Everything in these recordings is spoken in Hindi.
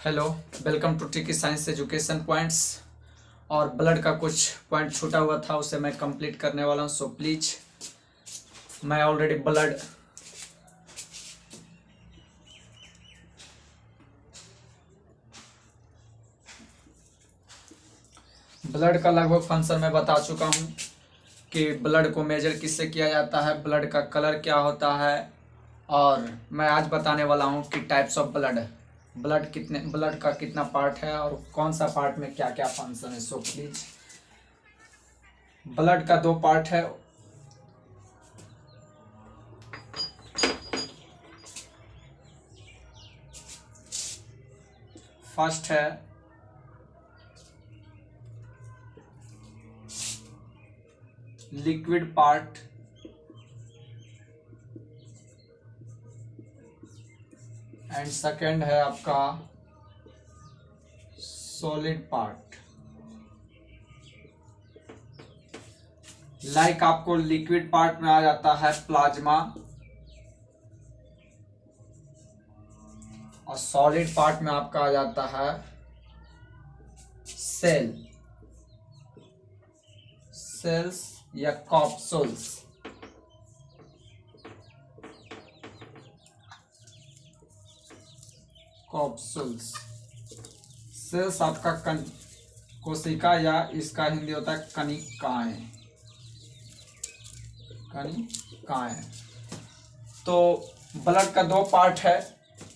Hello, welcome to tricky science education points. और ब्लड का कुछ पॉइंट छूटा हुआ था, उसे मैं कंप्लीट करने वाला हूँ। सो प्लीज, मैं ऑलरेडी ब्लड का लगभग फंक्शन मैं बता चुका हूँ कि ब्लड को मेजर किससे किया जाता है, ब्लड का कलर क्या होता है। और मैं आज बताने वाला हूँ कि टाइप्स ऑफ ब्लड का कितना पार्ट है और कौन सा पार्ट में क्या क्या फंक्शन है। सो प्लीज, ब्लड का दो पार्ट है। फर्स्ट है लिक्विड पार्ट एंड सेकंड है आपका सॉलिड पार्ट। लाइक आपको लिक्विड पार्ट में आ जाता है प्लाज्मा और सॉलिड पार्ट में आपका आ जाता है सेल्स या कॉप्सूल्स। सेल्स आपका कोशिका या इसका हिंदी होता है कणिकाएं। तो ब्लड का दो पार्ट है,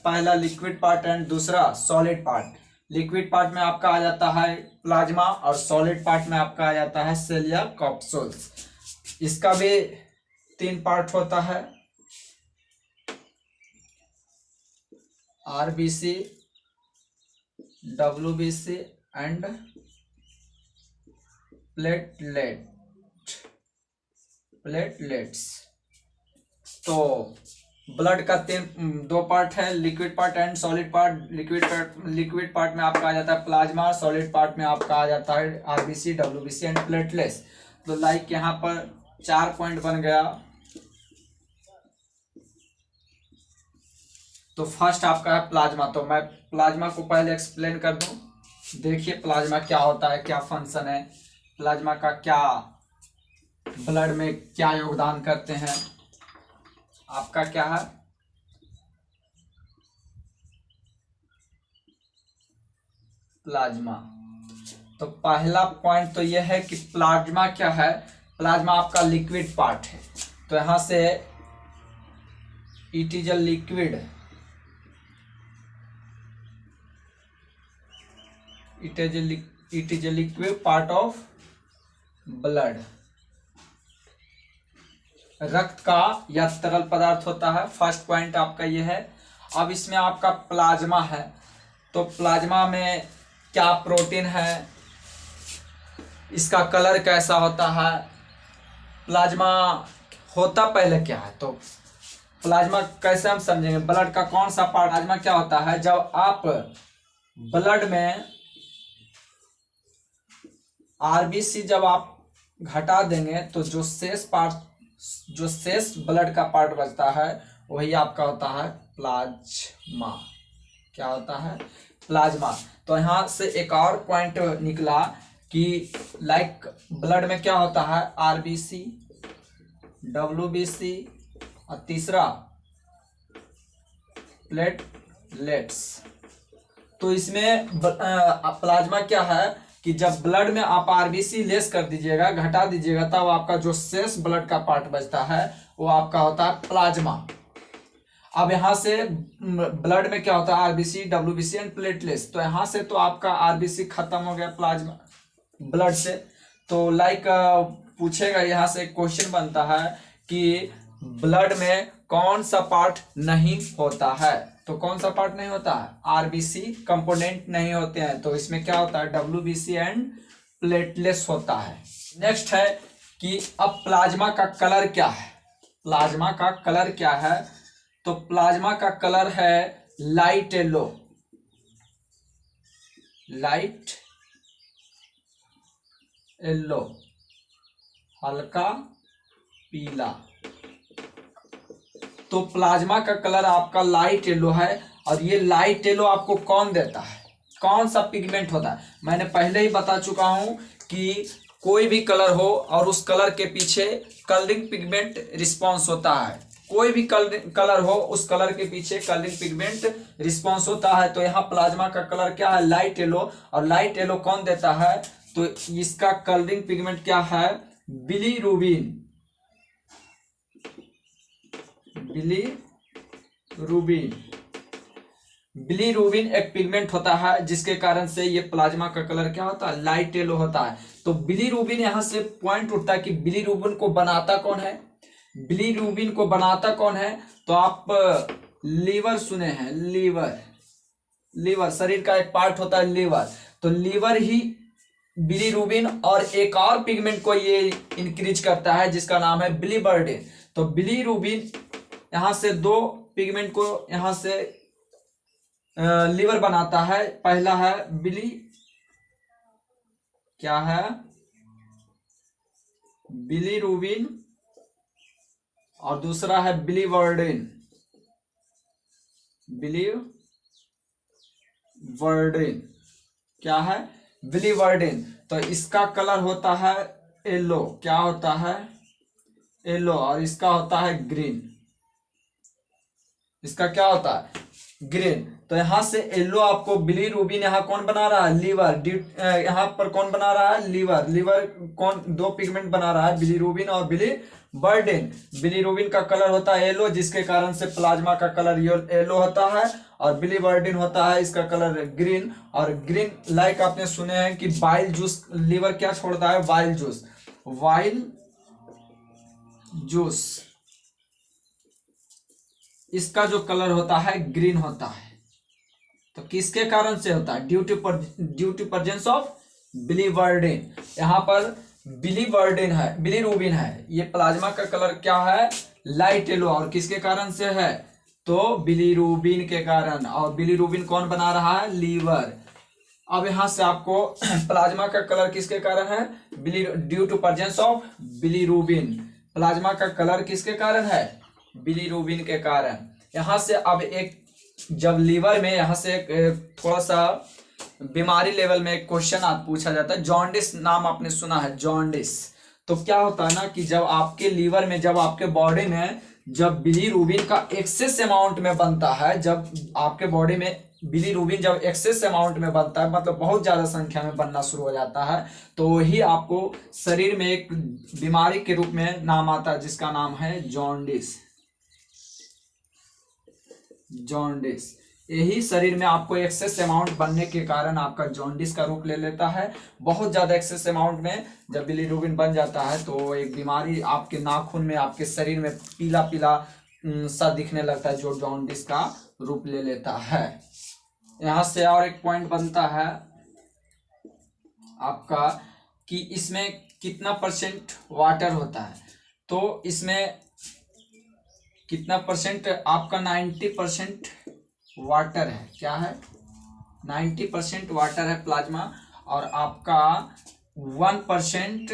पहला लिक्विड पार्ट एंड दूसरा सॉलिड पार्ट। लिक्विड पार्ट में आपका आ जाता है प्लाज्मा और सॉलिड पार्ट में आपका आ जाता है सेल या कॉप्सूल्स। इसका भी तीन पार्ट होता है, आरबीसी, डब्ल्यूबीसी एंड प्लेटलेट्स। तो ब्लड का दो पार्ट है, liquid part and solid part. Liquid part में आपका आ जाता है प्लाज्मा, सॉलिड पार्ट में आपका आ जाता है आरबीसी, डब्ल्यूबीसी एंड प्लेटलेट्स। तो लाइक यहाँ पर 4 पॉइंट बन गया। तो फर्स्ट आपका है प्लाज्मा। तो मैं प्लाज्मा को पहले एक्सप्लेन कर दूं। देखिए प्लाज्मा क्या होता है, क्या फंक्शन है, प्लाज्मा का क्या ब्लड में क्या योगदान करते हैं। आपका क्या है, प्लाज्मा। तो पहला पॉइंट तो यह है कि प्लाज्मा क्या है। प्लाज्मा आपका लिक्विड पार्ट है। तो यहां से it is a liquid part of blood। रक्त का या तरल पदार्थ होता है। फर्स्ट पॉइंट आपका ये है। अब इसमें आपका प्लाज्मा है, तो प्लाज्मा में क्या प्रोटीन है, इसका कलर कैसा होता है, प्लाज्मा होता पहले क्या है। तो प्लाज्मा कैसे हम समझेंगे, ब्लड का कौन सा पार्ट। प्लाज्मा क्या होता है, जब आप ब्लड में आरबीसी जब आप घटा देंगे तो जो शेष ब्लड का पार्ट बचता है वही आपका होता है प्लाज्मा। क्या होता है, प्लाज्मा। तो यहां से एक और पॉइंट निकला कि लाइक ब्लड में क्या होता है, आरबीसी, डब्ल्यूबीसी और तीसरा प्लेटलेट्स। तो इसमें प्लाज्मा क्या है कि जब ब्लड में आप आरबीसी लेस कर दीजिएगा, घटा दीजिएगा, तब आपका जो शेष ब्लड का पार्ट बचता है वो आपका होता है प्लाज्मा। अब यहां से ब्लड में क्या होता है, आरबीसी, डब्ल्यूबीसी एंड प्लेटलेट्स। तो यहां से तो आपका आरबीसी खत्म हो गया प्लाज्मा ब्लड से। तो लाइक पूछेगा, यहां से क्वेश्चन बनता है कि ब्लड में कौन सा पार्ट नहीं होता है। तो कौन सा पार्ट नहीं होता है, आरबीसी कंपोनेंट नहीं होते हैं। तो इसमें क्या होता है, डब्ल्यूबीसी एंड प्लेटलेट्स होता है। नेक्स्ट है कि अब प्लाज्मा का कलर क्या है। प्लाज्मा का कलर क्या है, तो प्लाज्मा का कलर है लाइट येलो, हल्का पीला। तो प्लाज्मा का कलर आपका लाइट येलो है और ये लाइट येलो आपको कौन देता है, कौन सा पिगमेंट होता है। मैंने पहले ही बता चुका हूं कि कोई भी कलर हो और उस कलर के पीछे कलरिंग पिगमेंट रिस्पॉन्स होता है, कोई भी कलर हो उस कलर के पीछे कलरिंग पिगमेंट रिस्पॉन्स होता है। तो यहाँ प्लाज्मा का कलर क्या है, लाइट येलो, और लाइट येलो कौन देता है, तो इसका कलरिंग पिगमेंट क्या है, बिलीरुबिन। बिलीरुबिन एक पिगमेंट होता है जिसके कारण से ये प्लाज्मा का कलर क्या होता है, लाइट येलो होता है। तो बिलीरुबिन यहां से पॉइंट उठता है कि बिलीरुबिन को बनाता कौन है, बिलीरुबिन को बनाता कौन है। तो आप लीवर सुने हैं, लीवर शरीर का एक पार्ट होता है लीवर, तो लीवर ही बिलीरुबिन और एक और पिगमेंट को ये इंक्रीज करता है जिसका नाम है बिलीवर्डिन। तो बिलीरुबिन यहां से दो पिगमेंट को यहां से लीवर बनाता है। पहला है क्या है, बिलीरुबिन, और दूसरा है बिलीवर्डिन। क्या है, बिलीवर्डिन। तो इसका कलर होता है येलो, क्या होता है, येलो, और इसका होता है ग्रीन। इसका क्या होता है, ग्रीन। तो यहां से येलो आपको बिलीरुबिन यहाँ कौन बना रहा है, लीवर। यहाँ पर कौन बना रहा है, लीवर कौन, दो पिगमेंट बना रहा है, बिलीरुबिन और बिलीवर्डिन। बिलीरुबिन का कलर होता है येलो जिसके कारण से प्लाज्मा का कलर येलो होता है, और बिलीवर्डिन होता है इसका कलर ग्रीन। और ग्रीन लाइक आपने सुने हैं कि बाइल जूस, लीवर क्या छोड़ता है, वाइल जूस, इसका जो कलर होता है ग्रीन होता है। तो किसके कारण से होता है, due to presence of biliverdin. यहाँ पर बिलीरुबिन है, ये प्लाज्मा का कलर क्या है, लाइट येलो, और किसके कारण से है, तो बिलीरुबिन के कारण। और बिलीरुबिन कौन बना रहा है, लीवर। अब यहां से आपको प्लाज्मा का कलर किसके कारण है, due to presence of bilirubin. Plasma का कलर किसके कारण है, बिलीरुबिन के कारण। यहां से अब एक, जब लीवर में यहां से थोड़ा सा बीमारी लेवल में एक क्वेश्चन आप पूछा जाता है, जॉन्डिस नाम आपने सुना है, जॉन्डिस। तो क्या होता है ना कि जब आपके लीवर में, जब आपके बॉडी में जब बिलीरुबिन का एक्सेस अमाउंट में बनता है, जब आपके बॉडी में बिलीरुबिन जब एक्सेस अमाउंट में बनता है, मतलब बहुत ज्यादा संख्या में बनना शुरू हो जाता है, तो वही आपको शरीर में एक बीमारी के रूप में नाम आता है जिसका नाम है जॉन्डिस। यही शरीर में आपको एक्सेस अमाउंट बनने के कारण आपका जॉन्डिस का रूप ले लेता है। बहुत ज्यादा एक्सेस अमाउंट में जब बिलीरुबिन बन जाता है तो एक बीमारी आपके नाखून में, आपके शरीर में पीला पीला सा दिखने लगता है, जो जॉन्डिस का रूप ले लेता है। यहां से और एक पॉइंट बनता है आपका कि इसमें कितना परसेंट वाटर होता है। तो इसमें कितना परसेंट, आपका 90% वाटर है, क्या है, 90% वाटर है प्लाज्मा, और आपका 1%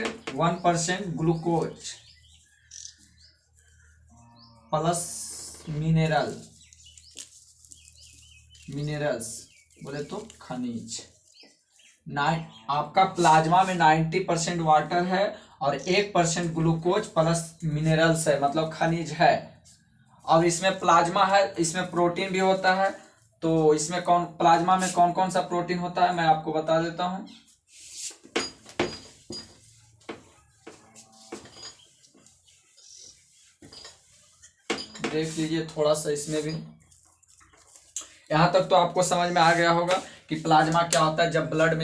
ग्लूकोज प्लस मिनरल्स बोले तो खनिज। आपका प्लाज्मा में 90% वाटर है और 1% ग्लूकोज प्लस मिनरल्स है, मतलब खनिज है। अब इसमें प्लाज्मा है, इसमें प्रोटीन भी होता है। तो इसमें प्लाज्मा में कौन कौन सा प्रोटीन होता है मैं आपको बता देता हूं। देख लीजिए थोड़ा सा, इसमें भी यहां तक तो आपको समझ में आ गया होगा कि प्लाज्मा क्या होता है। जब ब्लड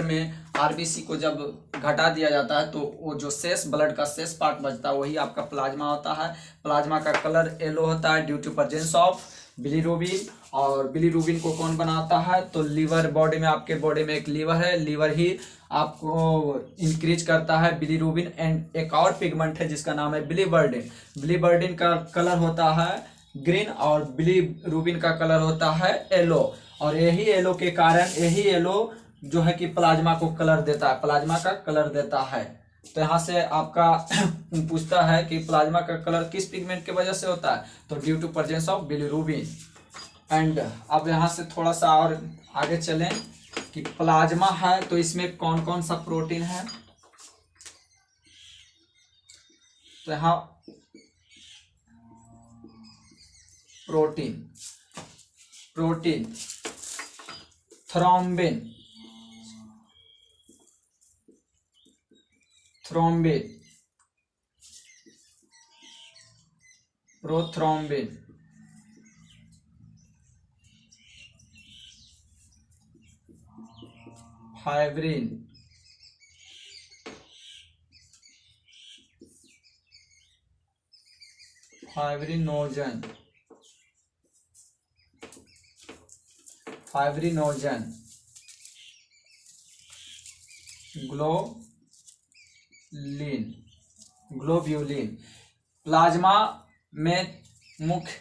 में आरबीसी को जब घटा दिया जाता है तो वो जो शेष ब्लड का शेष पार्ट बचता है वही आपका प्लाज्मा होता है। प्लाज्मा का कलर येलो होता है due to presence of bilirubin. और बिलीरुबिन को कौन बनाता है, तो लीवर, बॉडी में, आपके बॉडी में एक लीवर है, लीवर ही आपको इंक्रीज करता है बिलीरुबिन। एंड एक और पिगमेंट है जिसका नाम है बिलीवर्डिन। बिलीवर्डिन का कलर होता है ग्रीन और बिलीरुबिन का कलर होता है येलो। और यही येलो के कारण, यही येलो जो है कि प्लाज्मा को कलर देता है, प्लाज्मा का कलर देता है। तो यहाँ से आपका पूछता है कि प्लाज्मा का कलर किस पिगमेंट की वजह से होता है, तो due to presence of bilirubin. And अब यहाँ से थोड़ा सा और आगे चलें कि प्लाज्मा है तो इसमें कौन कौन सा प्रोटीन है। तो यहाँ protein thrombin prothrombin, fibrinogen, globulin. Plasma में मुख्य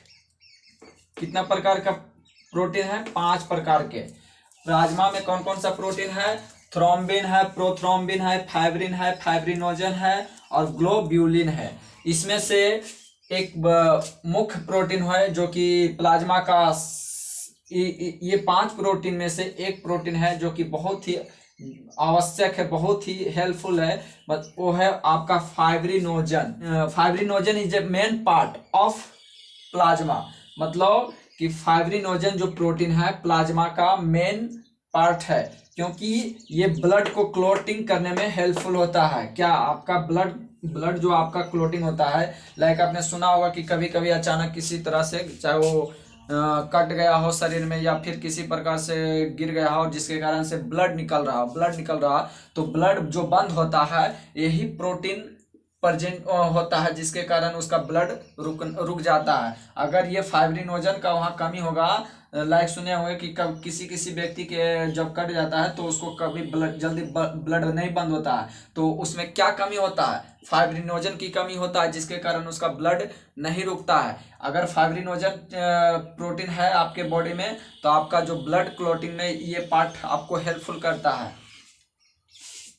कितना प्रकार का प्रोटीन है? 5 प्रकार के। प्लाज्मा में कौन कौन सा प्रोटीन है? थ्रोम्बिन है, प्रोथ्रोम्बिन है, फाइब्रिन है, फाइब्रिनोजन है और ग्लोब्यूलिन है। इसमें से एक मुख्य प्रोटीन है जो कि प्लाज्मा का ये 5 प्रोटीन में से एक प्रोटीन है जो कि बहुत ही आवश्यक है, बहुत ही हेल्पफुल है, बट वो है आपका fibrinogen. Fibrinogen is a main part of plasma, मतलब कि फाइब्रिनोजन जो प्रोटीन है प्लाज्मा का मेन पार्ट है, क्योंकि ये ब्लड को क्लोटिंग करने में हेल्पफुल होता है। क्या आपका ब्लड जो आपका क्लोटिंग होता है, लाइक आपने सुना होगा कि कभी कभी अचानक किसी तरह से, चाहे वो कट गया हो शरीर में या फिर किसी प्रकार से गिर गया हो जिसके कारण से ब्लड निकल रहा, तो ब्लड जो बंद होता है यही प्रोटीन प्रेजेंट होता है, जिसके कारण उसका ब्लड रुक जाता है। अगर ये फाइब्रिनोजन का वहाँ कमी होगा, लाइक सुने होंगे कि कब किसी व्यक्ति के जब कट जाता है तो उसको कभी जल्दी ब्लड नहीं बंद होता है, तो उसमें क्या कमी होता है? फाइब्रिनोजन की कमी होता है, जिसके कारण उसका ब्लड नहीं रुकता है। अगर फाइब्रिनोजन प्रोटीन है आपके बॉडी में तो आपका जो ब्लड क्लोटिंग में ये पार्ट आपको हेल्पफुल करता है।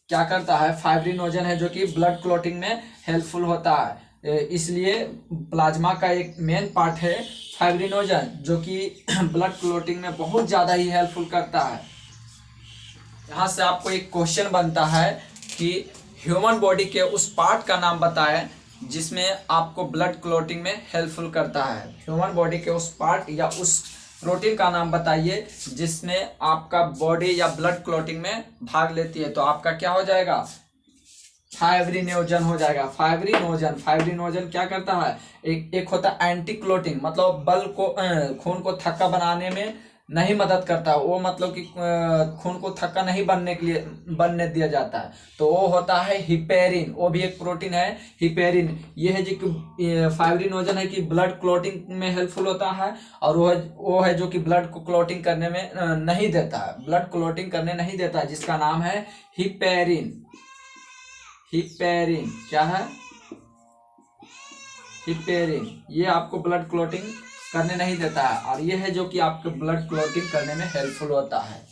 क्या करता है? फाइब्रिनोजन है जो कि ब्लड क्लोटिंग में हेल्पफुल होता है, इसलिए प्लाज्मा का एक मेन पार्ट है फाइब्रिनोजन, जो कि ब्लड क्लोटिंग में बहुत ज़्यादा ही हेल्पफुल करता है। यहाँ से आपको एक क्वेश्चन बनता है कि ह्यूमन बॉडी के उस पार्ट का नाम बताएं जिसमें आपको ब्लड क्लोटिंग में हेल्पफुल करता है। ह्यूमन बॉडी के उस पार्ट या उस प्रोटीन का नाम बताइए जिसमें आपका बॉडी या ब्लड क्लोटिंग में भाग लेती है। तो आपका क्या हो जाएगा? फाइब्रिनोजन हो जाएगा। फाइब्रिनोजन क्या करता है? एक होता है एंटी क्लोटिंग, मतलब खून को थक्का बनाने में नहीं मदद करता, वो मतलब कि खून को थक्का नहीं बनने दिया जाता है, तो वो होता है हिपेरिन। वो भी एक प्रोटीन है, हिपेरिन। ये है जो फाइब्रिनोजन है कि ब्लड क्लोटिंग में हेल्पफुल होता है, और वो है जो कि ब्लड को क्लोटिंग करने में नहीं देता है, ब्लड क्लोटिंग करने नहीं देता है, जिसका नाम है हिपेरिन। क्या है? हिपेरिन। ये आपको ब्लड क्लोटिंग करने नहीं देता है, और ये है जो कि आपके ब्लड क्लोटिंग करने में हेल्पफुल होता है।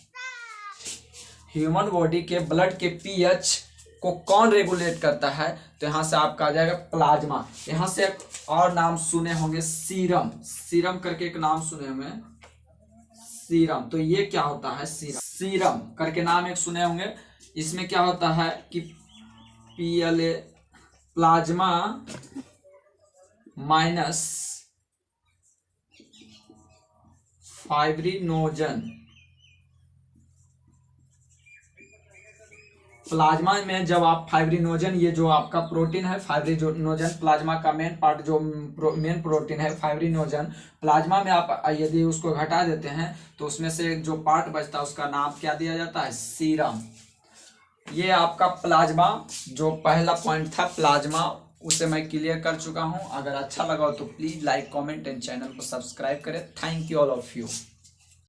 ह्यूमन बॉडी के ब्लड के पीएच को कौन रेगुलेट करता है? तो यहाँ से आपका आ जाएगा प्लाज्मा। यहाँ से एक और नाम सुने होंगे, सीरम करके एक नाम सुने होंगे, सीरम। तो ये क्या होता है? सीरम करके नाम एक सुने होंगे। इसमें क्या होता है कि PLA plasma minus fibrinogen. Plasma में जब आप फाइब्रिनोजन, ये जो आपका प्रोटीन है फाइब्रिनोजन, प्लाज्मा का मेन पार्ट जो मेन प्रोटीन है फाइब्रिनोजन, प्लाज्मा में आप यदि उसको घटा देते हैं तो उसमें से जो पार्ट बचता है उसका नाम क्या दिया जाता है? सीरम। ये आपका प्लाज्मा जो पहला पॉइंट था प्लाज्मा, उसे मैं क्लियर कर चुका हूं। अगर अच्छा लगा हो तो please like, comment and channel को सब्सक्राइब करें। Thank you all of you.